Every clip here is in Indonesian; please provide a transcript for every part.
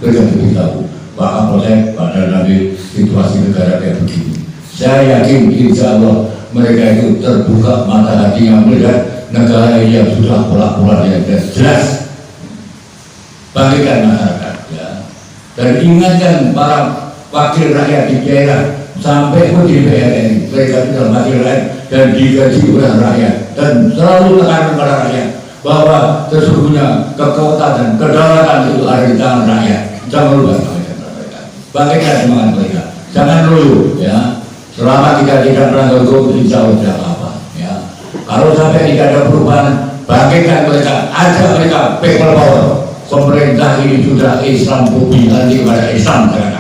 Mereka beritahu Pak Kapolsek, Pak Danamil, situasi negara kayak begini. Saya yakin insya Allah mereka itu terbuka mata hatinya melihat negara yang sudah pola-pola yang jelas. Bangkitkan masyarakat ya. Dan ingatkan para wakil rakyat di daerah sampai pun di DPR, mereka sudah wakil rakyat dan digaji oleh rakyat, dan selalu tekan kepada rakyat bahwa sesungguhnya kekuatan dan kedaulatan itu ada di tangan rakyat. Jangan lupa bangkitkan semangat mereka, jangan dulu ya. Selama kita tidak melanggar hukum, insya Allah tidak apa-apa ya. Kalau sampai tidak ada perubahan, bangkitkan mereka, ajak mereka people power. Pemerintah ini sudah Islam fobi, nanti kepada Islam sekarang.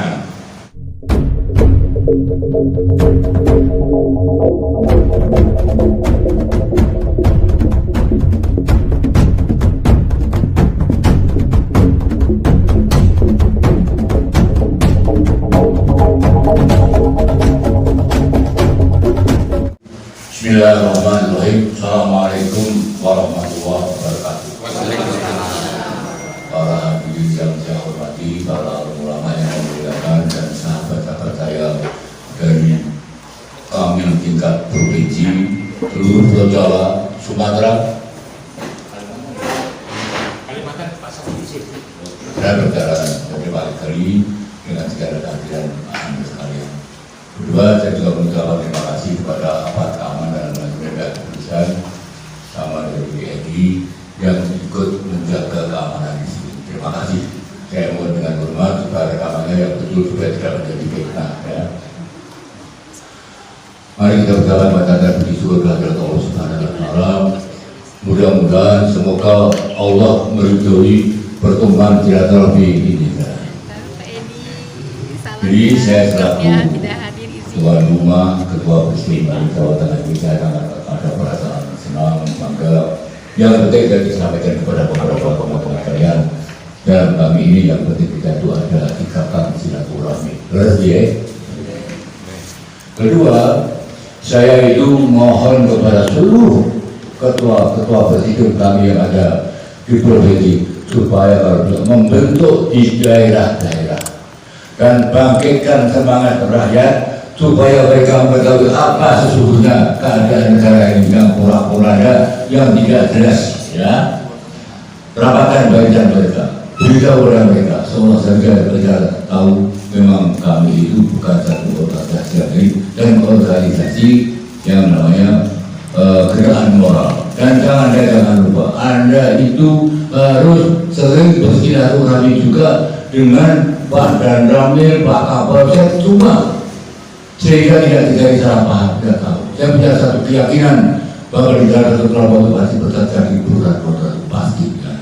Bismillahirrahmanirrahim. Assalamualaikum warahmatullahi wabarakatuh. Para hadirin yang saya hormati, para ulama yang memuliakan dan sahabat-sahabat saya dari kami tingkat provinsi, seluruh Pulau Jawa, Sumatera. Saya berbicara beberapa kali dengan segala kehadiran anda sekalian. Kedua, saya juga mengucapkan terima kasih kepada aparat keamanan dan penegak kepolisian sama dari WNI yang ikut menjaga keamanan di sini. Terima kasih. Saya mohon dengan hormat supaya rekamannya yang betul supaya tidak menjadi fitnah. Ya. Mari kita berdoa pada dan puji syukur kehadirat Allah Subhanahu wa Ta'ala. Mudah-mudahan semoga Allah meridhoi pertemuan silaturahmi ini. Jadi saya selaku Tuan Rumah, Ketua Muslim di Jawa Tengah ini, saya sangat ada perasaan senang, bangga. Yang penting saya disampaikan kepada bapak-bapak kalian, dalam kami ini yang penting kita itu ada ikatan silaturahmi. Terus ya. Kedua, saya itu mohon kepada seluruh ketua presiden kami yang ada di provinsi supaya membentuk di daerah-daerah dan bangkitkan semangat rakyat supaya mereka mengetahui apa sesungguhnya keadaan negara ini yang pola-polanya yang tidak jelas ya. Rapatkan bagian mereka, beritahu kepada mereka, semua saja mereka tahu memang kami itu bukan satu organisasi dan organisasi yang namanya gerakan moral. Dan jangan lupa, Anda itu harus sering bersilaturahmi juga dengan Pak Danamil, Pak Kapolsek, cuma sehingga tidak terjadi salah paham. Tidak tahu. Saya punya satu keyakinan bahwa di dalam satu kelompok itu pasti terjadi program pasti. Ya.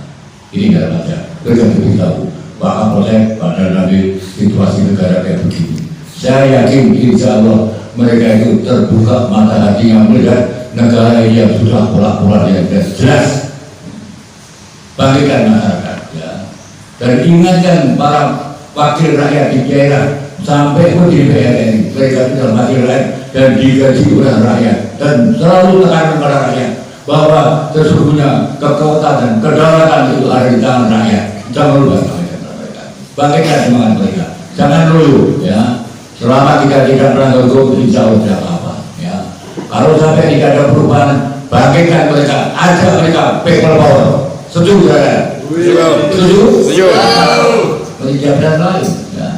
Ini tidak baca. Mereka beritahu Pak Kapolsek, Pak Danamil, situasi negara kayak begini. Saya yakin insya Allah mereka itu terbuka mata hatinya melihat negara yang sudah pola-pola yang jelas. Bangkitkan masyarakat ya. Dan ingatkan para wakil rakyat di daerah sampai pun di DPR, mereka sudah wakil rakyat dan digaji oleh rakyat, dan selalu tekan kepada rakyat bahwa sesungguhnya kekuatan dan kedaulatan itu ada di tangan rakyat. Jangan lupa bangkitkan semangat mereka, jangan dulu ya. Selama kita tidak melanggar hukum, insya Allah tidak apa-apa ya. Kalau sampai tidak ada perubahan, bangkitkan mereka, ajak mereka people power. Setuju ya? Setuju? Menjawab lain ya.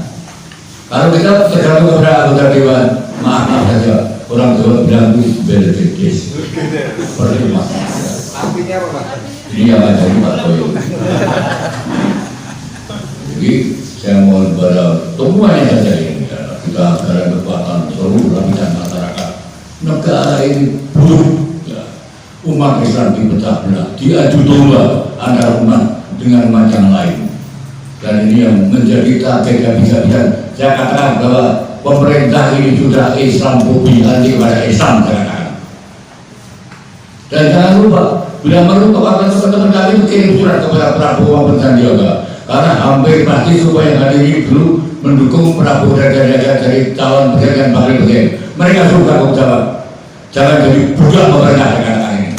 Kalau kita tergantung kepada anggota dewan, maaf saja, orang tua bilang itu beledekis. Percuma. Artinya apa Pak? Ini yang ada di Pak Toyo. Jadi saya mohon kepada semuanya saja ini, kita agar kekuatan seluruh lapisan masyarakat. Negara ini buruk. Umat Islam dipecah belah, diadu domba antara umat dengan umat yang lain, dan ini yang menjadi target habis-habisan. Saya katakan bahwa pemerintah ini sudah Islam fobi, nanti kepada Islam sekarang. Dan jangan lupa, bila perlu teman-teman kami kirim surat kepada Prabowo dan Sandiaga, karena hampir pasti supaya yang hadiri dulu mendukung Prabowo dan Sandiaga dari calon presiden dan wakil presiden. Mereka suruh tanggung jawab, jangan jadi budak pemerintah sekarang ini.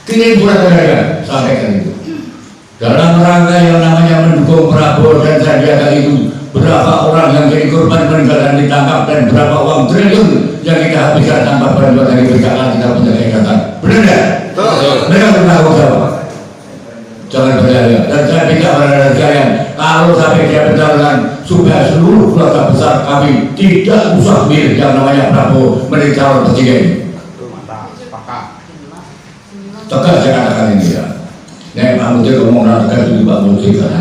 Kirim surat kepada sampaikan itu. dalam rangka yang namanya mendukung Prabowo dan Sandiaga itu, berapa orang yang jadi korban meninggal dan ditangkap, dan berapa uang triliun yang kita habiskan tanpa bantuan dari BKA kita punya ikatan. Benar ya? Mereka bertanggung jawab. Jangan percaya. Dan saya minta pada sekalian, kalau sampai dia pencalonan, supaya seluruh keluarga besar kami tidak usah milih yang namanya Prabowo menjadi calon presiden. Tegas saya katakan ini ya. Nek Pak Menteri ngomong tegas itu Pak Menteri kan.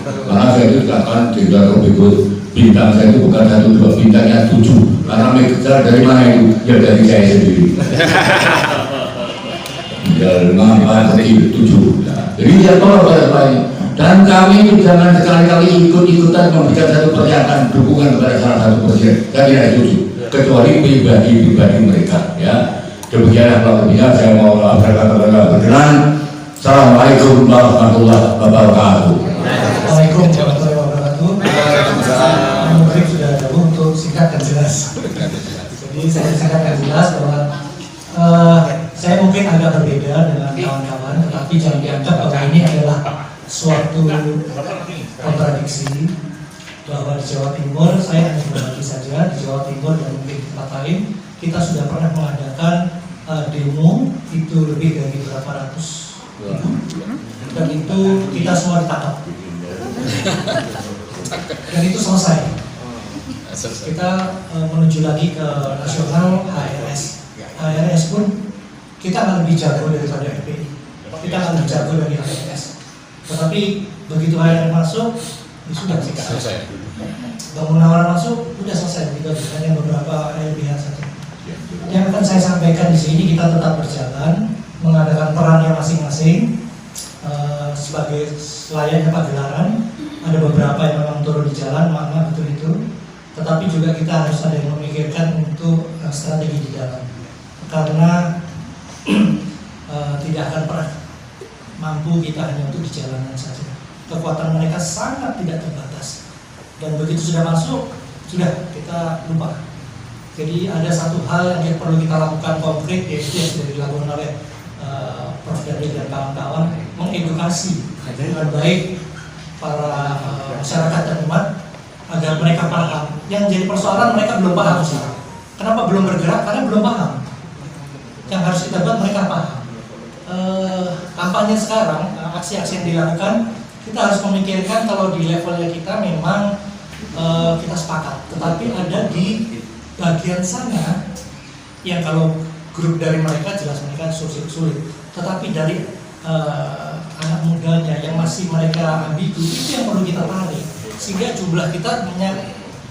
Karena saya itu katakan tidak berikut bintang saya itu bukan 1, 2, bintangnya 7. Karena mengejar dari mana itu? Ya dari saya sendiri. Ya dengan Pak Menteri 7. Jadi dia tolong pada Pak ini. Dan kami itu jangan sekali-kali ikut-ikutan memberikan satu pernyataan dukungan kepada salah satu presiden. Saya tidak setuju. Kecuali pribadi mereka. Ya. Demikianlah Pak Menteri. Saya mau berkenan. Assalamualaikum warahmatullahi wabarakatuh. Waalaikumsalam warahmatullahi wabarakatuh. Mungkin sudah ada untuk singkat dan jelas. Jadi saya singkat dan jelas bahwa saya mungkin agak berbeda dengan kawan-kawan, tetapi jangan dianggap bahwa ini adalah suatu kontradiksi. Bahwa di Jawa Timur, saya hanya berbagi saja, di Jawa Timur dan mungkin di tempat lain, kita sudah pernah mengadakan demo itu lebih dari berapa ratus. Dan itu kita semua ditangkap dan itu selesai. Kita menuju lagi ke nasional HRS pun kita akan lebih jago daripada FPI, kita akan lebih jago dari HRS. Tetapi begitu HRS masuk, ya sudah selesai. Bangunan masuk, sudah selesai. Kita hanya beberapa LBH saja. Yang akan saya sampaikan di sini, kita tetap berjalan mengadakan perannya masing-masing sebagai layaknya pagelaran. Ada beberapa yang memang turun di jalan, makna betul itu. Tetapi juga kita harus ada yang memikirkan untuk strategi di dalam, karena tidak akan pernah mampu kita hanya untuk di jalanan saja. Kekuatan mereka sangat tidak terbatas, dan begitu sudah masuk, sudah kita lupa. Jadi ada satu hal yang perlu kita lakukan konkret, yaitu yang sudah dilakukan oleh Prof. Darwin dan kawan-kawan, mengedukasi dengan baik para masyarakat dan umat agar mereka paham. Yang jadi persoalan mereka belum paham sih. Kenapa belum bergerak? Karena belum paham. Yang harus kita buat mereka paham. Kampanye sekarang, aksi-aksi yang dilakukan, kita harus memikirkan kalau di levelnya kita memang kita sepakat. Tetapi ada di bagian sana yang kalau grup dari mereka jelas mereka sulit. Tetapi dari anak mudanya yang masih mereka ambigu, itu yang perlu kita tarik sehingga jumlah kita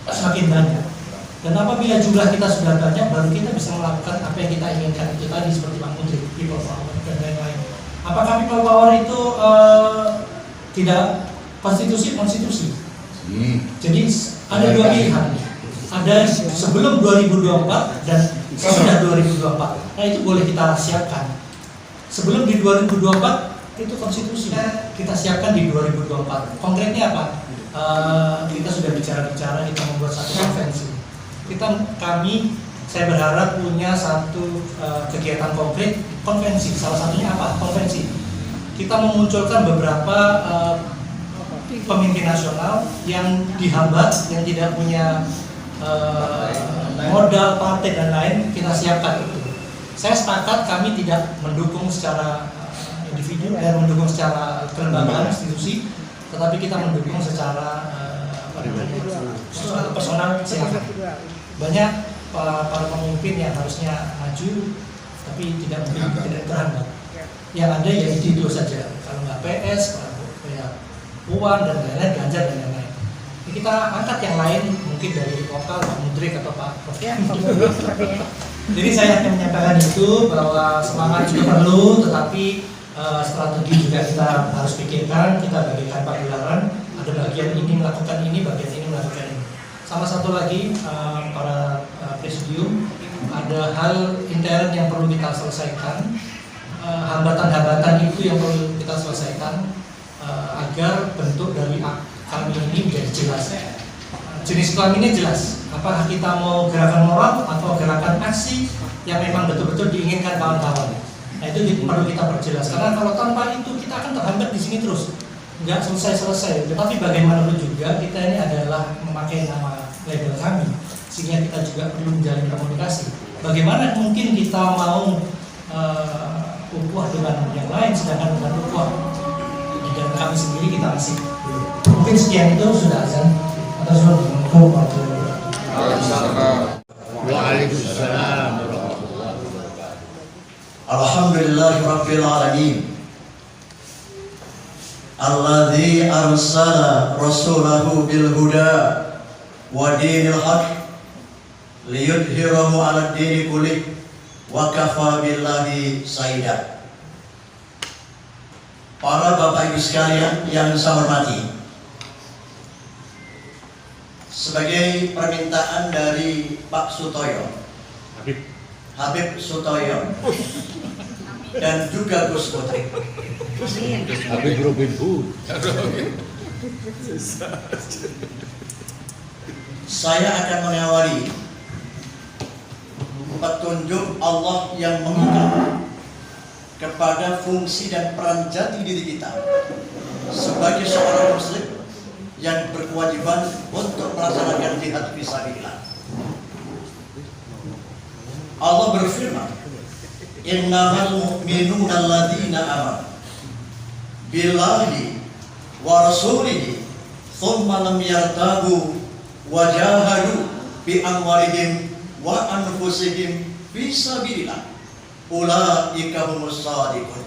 semakin banyak. Dan apabila jumlah kita sudah banyak, baru kita bisa melakukan apa yang kita inginkan itu tadi, seperti Pak Menteri, people power dan lain-lain. Apakah people power itu tidak konstitusi? Jadi ada dua pilihan. Ada sebelum 2024 dan sesudah 2024. Nah itu boleh kita siapkan. Sebelum di 2024 itu konstitusi, kita siapkan di 2024. Konkretnya apa? Kita sudah bicara-bicara, kita membuat satu konvensi. Saya berharap punya satu kegiatan konkret, konvensi. Salah satunya apa? Konvensi. Kita memunculkan beberapa pemimpin nasional yang dihambat, yang tidak punya modal partai dan lain, kita siapkan itu. Saya sepakat kami tidak mendukung secara individu dan mendukung secara kelembagaan institusi, tetapi kita mendukung secara personal. Silakan. Banyak para pemimpin yang harusnya maju tapi tidak terhambat. Yang ada ya itu saja. Kalau nggak PS, ya Puan dan lain-lain, Ganjar dan lain-lain. Kita angkat yang lain, mungkin dari lokal, Pak Mudrik atau Pak Prof. Jadi saya akan menyampaikan itu bahwa semangat juga perlu, tetapi strategi juga kita harus pikirkan. Kita bagikan pagelaran, ada bagian ini melakukan ini, bagian ini melakukan ini. Sama satu lagi, para presidium, ada hal intern yang perlu kita selesaikan, hambatan-hambatan itu yang perlu kita selesaikan agar bentuk dari kami ini menjadi jelas. Jenis kelaminnya jelas. Apakah kita mau gerakan moral atau gerakan aksi yang memang betul-betul diinginkan kawan-kawan. Nah itu perlu kita perjelas, karena kalau tanpa itu kita akan terhambat di sini terus, nggak selesai. Tetapi bagaimanapun juga kita ini adalah memakai nama label kami, sehingga kita juga perlu menjalin komunikasi. Bagaimana mungkin kita mau ukhuwah dengan yang lain, sedangkan dengan ukhuwah di dalam kami sendiri kita masih belum. Mungkin sekian itu sudah azan. Atas Waalaikumsalam. Alhamdulillahirabbil alamin. Alladzi arsala rasulahu bil huda wa dinil haq liyudhhirahu 'ala ad-dini kullih wa kafa billahi shahida. Para Bapak Ibu sekalian yang saya hormati, sebagai permintaan dari Pak Sutoyo, Habib Sutoyo, dan juga Gus Putri, Habib Robin Hood. saya akan mengawali petunjuk Allah yang mengikat kepada fungsi dan peran jati diri kita sebagai seorang muslim yang berkewajiban untuk melaksanakan jihad fisabilillah. Allah berfirman, innamal mu'minuna alladzina amanu billahi wa rasulihi thumma lam yartabu wa jahadu bi amwalihim wa anfusihim fisabilillah ulaika humus shadiqun.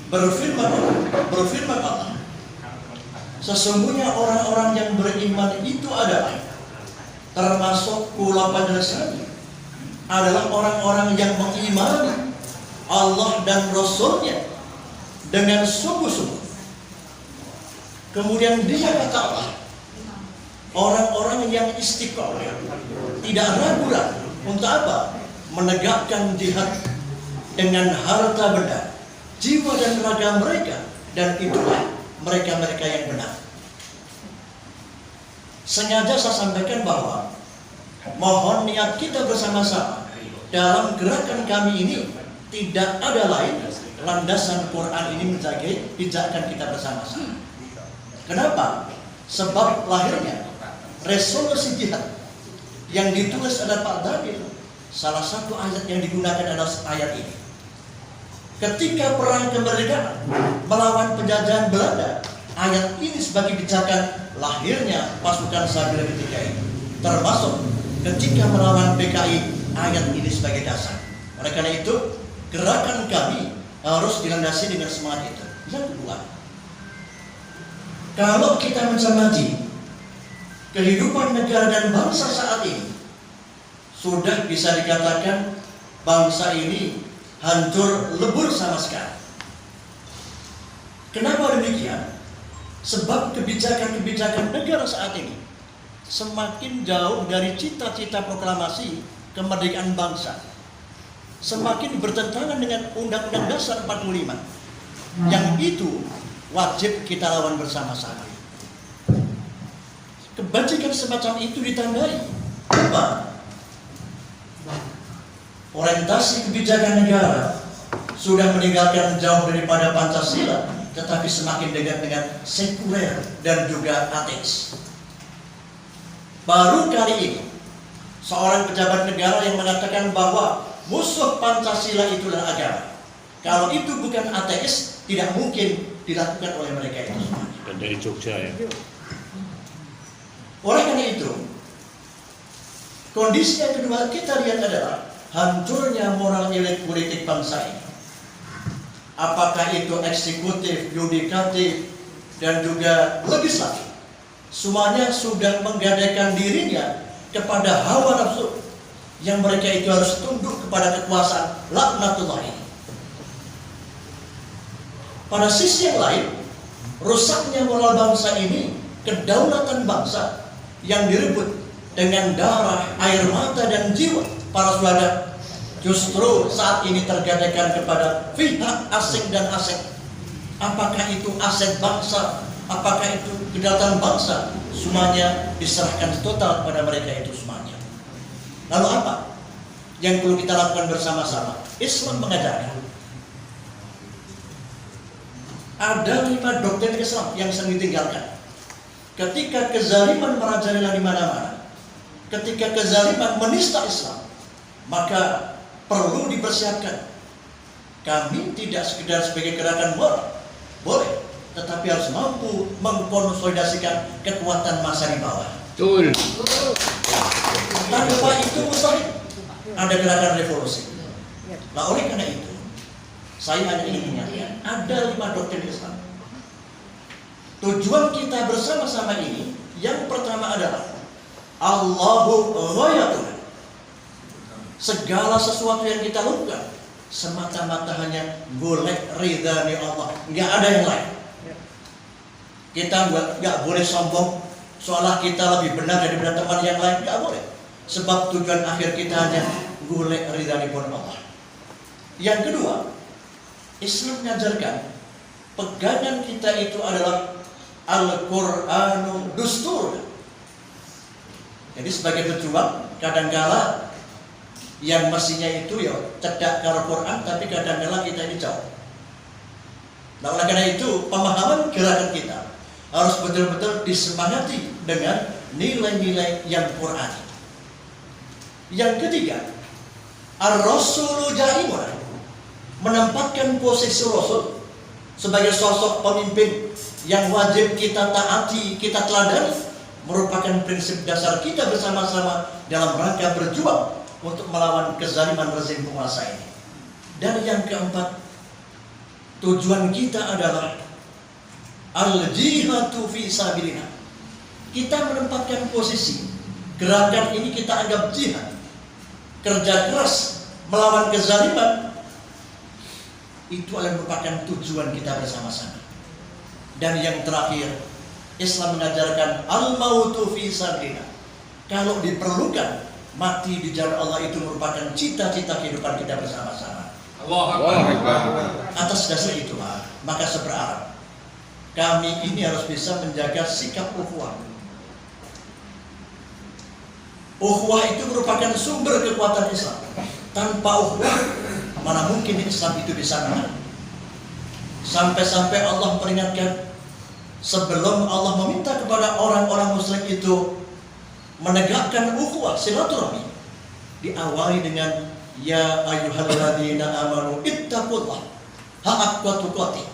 Berfirman Allah, sesungguhnya orang-orang yang beriman itu adalah, termasuk pula penjelasannya, adalah orang-orang yang mengimani Allah dan Rasul-Nya dengan sungguh-sungguh. Kemudian dia kata Allah, orang-orang yang istiqomah, tidak ragu-ragu untuk apa? Menegakkan jihad dengan harta benda, jiwa dan raga mereka, dan itulah mereka-mereka yang benar. Sengaja saya sampaikan bahwa mohon niat kita bersama-sama dalam gerakan kami ini tidak ada lain landasan Quran ini menjaga pijakan kita bersama-sama. Kenapa? Sebab lahirnya resolusi jihad yang ditulis oleh Pak Daniel, salah satu ayat yang digunakan adalah ayat ini. Ketika perang kemerdekaan melawan penjajahan Belanda, ayat ini sebagai pijakan lahirnya pasukan Sabila ketika itu. Termasuk ketika melawan PKI, ayat ini sebagai dasar. Oleh karena itu, gerakan kami harus dilandasi dengan semangat itu. Yang kedua, kalau kita mencermati kehidupan negara dan bangsa saat ini, sudah bisa dikatakan bangsa ini hancur lebur sama sekali. Kenapa demikian? Sebab kebijakan-kebijakan negara saat ini semakin jauh dari cita-cita proklamasi kemerdekaan bangsa, semakin bertentangan dengan Undang-Undang Dasar 45, yang itu wajib kita lawan bersama-sama. Kebajikan semacam itu ditandai apa? Orientasi kebijakan negara sudah meninggalkan jauh daripada Pancasila, tetapi semakin dekat dengan sekuler dan juga ateis. Baru kali ini seorang pejabat negara yang mengatakan bahwa musuh Pancasila itulah agama. Kalau itu bukan ateis, tidak mungkin dilakukan oleh mereka itu semua. Dan dari Jogja ya. Oleh karena itu, kondisi yang kedua kita lihat adalah hancurnya moral elit politik bangsa ini. Apakah itu eksekutif, yudikatif, dan juga legislatif, semuanya sudah menggadaikan dirinya kepada hawa nafsu yang mereka itu harus tunduk kepada kekuasaan laknatullah ini. Pada sisi yang lain, rusaknya moral bangsa ini, kedaulatan bangsa yang direbut dengan darah, air mata, dan jiwa para saudara, justru saat ini tergadaikan kepada pihak asing dan asing. Apakah itu aset bangsa, apakah itu kedaulatan bangsa, semuanya diserahkan total kepada mereka itu semuanya. Lalu apa? yang perlu kita lakukan bersama-sama. Islam mengajarkan ada 5 doktrin Islam yang sering ditinggalkan. Ketika kezaliman merajalela di mana-mana, ketika kezaliman menista Islam, maka perlu dipersiapkan. Kami tidak sekedar sebagai gerakan moral, boleh, tetapi harus mampu mengkonsolidasikan kekuatan massa di bawah. Betul. Tanpa itu mustahil ada gerakan revolusi. Nah, oleh karena itu, saya hanya ingin mengingatkan, ada 5 doktrin Islam. Tujuan kita bersama-sama ini, yang pertama adalah Allahu ghayatun. Segala sesuatu yang kita lakukan semata-mata hanya golek ridhani Allah, nggak ada yang lain. Kita nggak boleh sombong seolah kita lebih benar daripada teman yang lain, nggak boleh. Sebab tujuan akhir kita hanya golek ridhani Allah. Yang kedua, Islam mengajarkan pegangan kita itu adalah Al-Qur'anu Dustur. Jadi sebagai pejuang, kadangkala yang mestinya itu ya cedak karo Quran, tapi kadangkala kita ini jauh. Nah, oleh karena itu pemahaman gerakan kita harus betul-betul disemangati dengan nilai-nilai yang Quran. Yang ketiga, Ar-Rasulu Jaimun, menempatkan posisi Rasul sebagai sosok pemimpin yang wajib kita taati, kita teladani, merupakan prinsip dasar kita bersama-sama dalam rangka berjuang untuk melawan kezaliman rezim penguasa ini. Dan yang keempat, tujuan kita adalah al-jihadu fi sabilillah. Kita menempatkan posisi gerakan ini kita anggap jihad, kerja keras melawan kezaliman, itu adalah merupakan tujuan kita bersama-sama. Dan yang terakhir, Islam mengajarkan al-mautu fi sabilillah. Kalau diperlukan, mati di jalan Allah itu merupakan cita-cita kehidupan kita bersama-sama. Allahu Akbar. Atas dasar itulah, maka seberharap kami ini harus bisa menjaga sikap ukhuwah. Ukhuwah itu merupakan sumber kekuatan Islam. Tanpa ukhuwah, mana mungkin Islam itu bisa menang. Sampai-sampai Allah peringatkan, sebelum Allah meminta kepada orang-orang muslim itu menegakkan ukhuwah silaturahmi, diawali dengan ya ayyuhalladzina amanu ittaqullah haqqa tuqatih,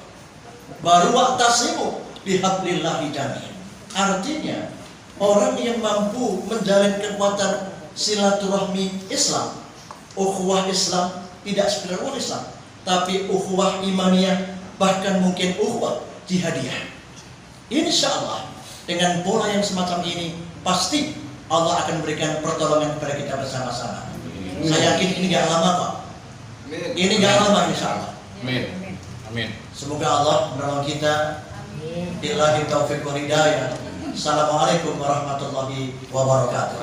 baru wa'tasimu bihablillahi jami'an. Artinya orang yang mampu menjalin kekuatan silaturahmi Islam, ukhuwah Islam, tidak sekedar ukhuwah Islam, tapi ukhuwah imaniyah, bahkan mungkin ukhuwah jihadiyah. Insya Allah dengan pola yang semacam ini pasti Allah akan memberikan pertolongan kepada kita bersama-sama. Saya yakin ini gak lama kok. Ini gak lama insya Allah. Amin. Amin. Semoga Allah menolong kita. Billahi taufiq wal hidayah. Assalamualaikum warahmatullahi wabarakatuh.